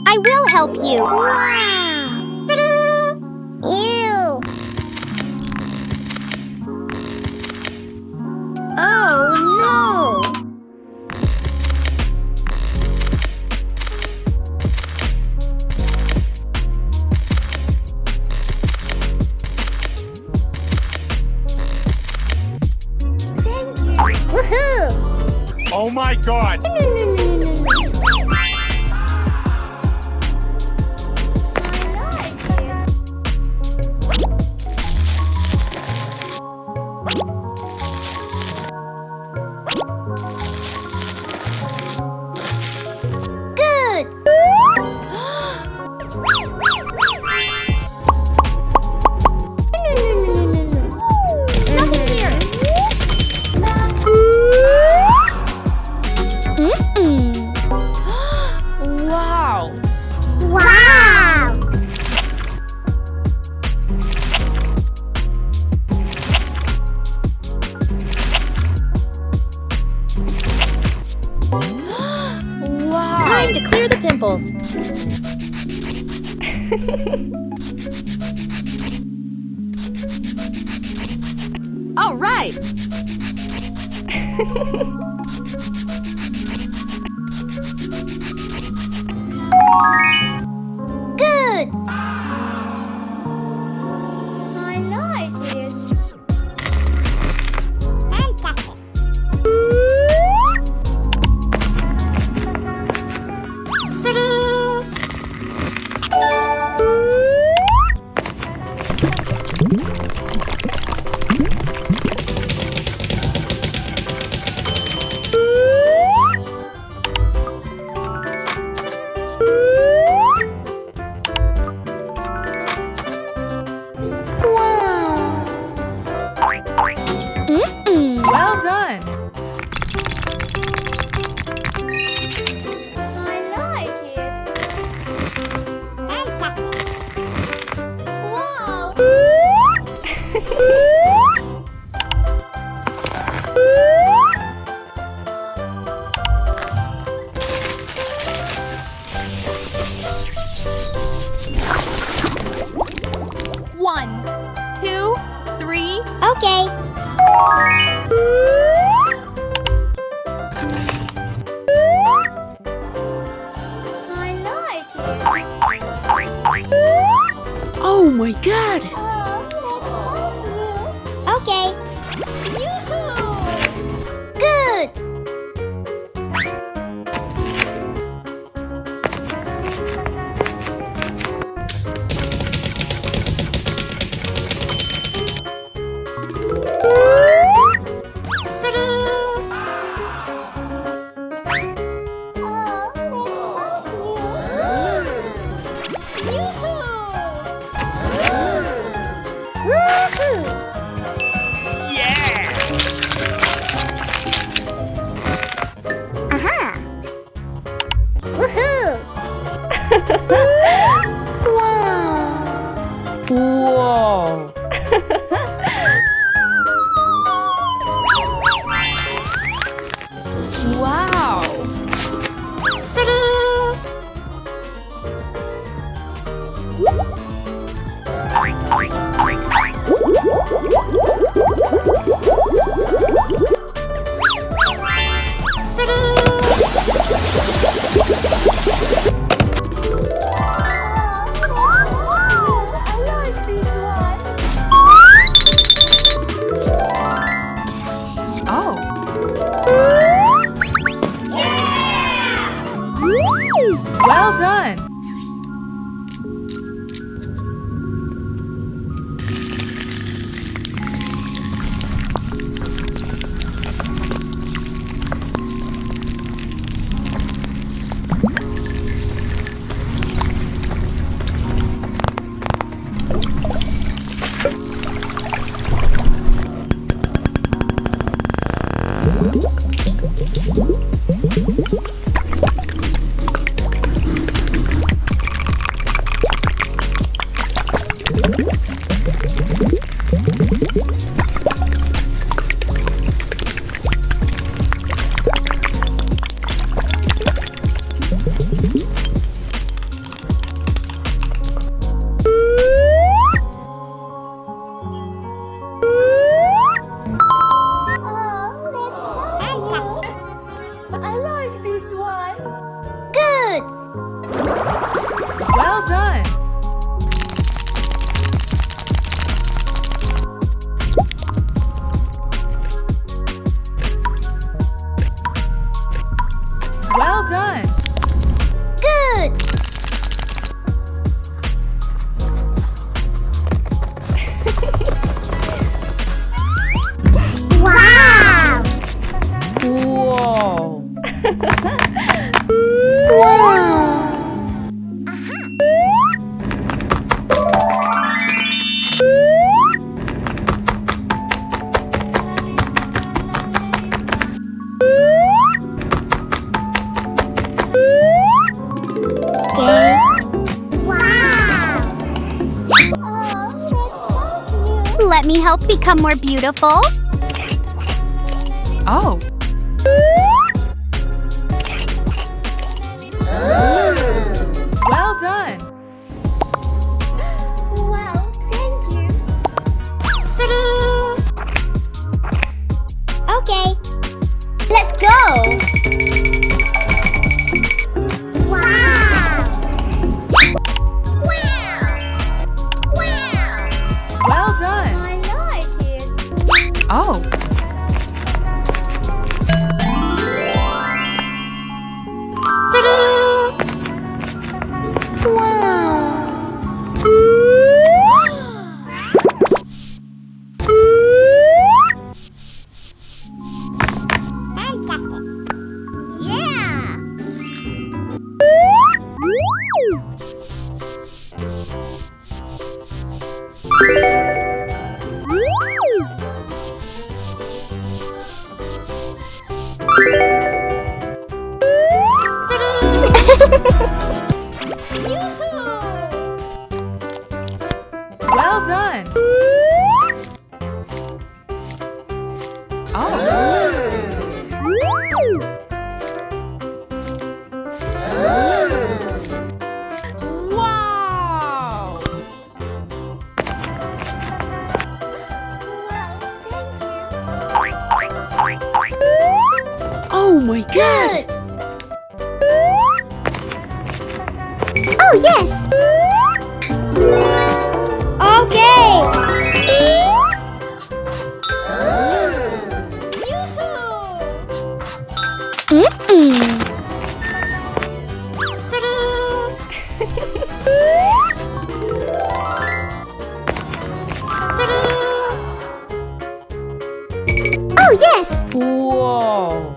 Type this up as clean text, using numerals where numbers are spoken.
I will help you. Wow. Ew. Oh, no. Thank you. Woohoo! Oh my god! Good. Nothing here. Wow! Wow. Wow! Time to clear the pimples. All right. Good. I like it. Fantastic. Well done. I like it. Fantastic. Wow. One, two, three. Okay. I like it. Oh my god! Okay. Yoo-hoo! Good. Whoa! Wow! I like this one. Oh! Well done! let me help become more beautiful? Oh. Well done. Wow, thank you. Okay, let's go. Wow! Well done. I like it. Oh. Well done. Wow. Oh my god. Good. Oh, yes. Okay. Oh, yes. Whoa.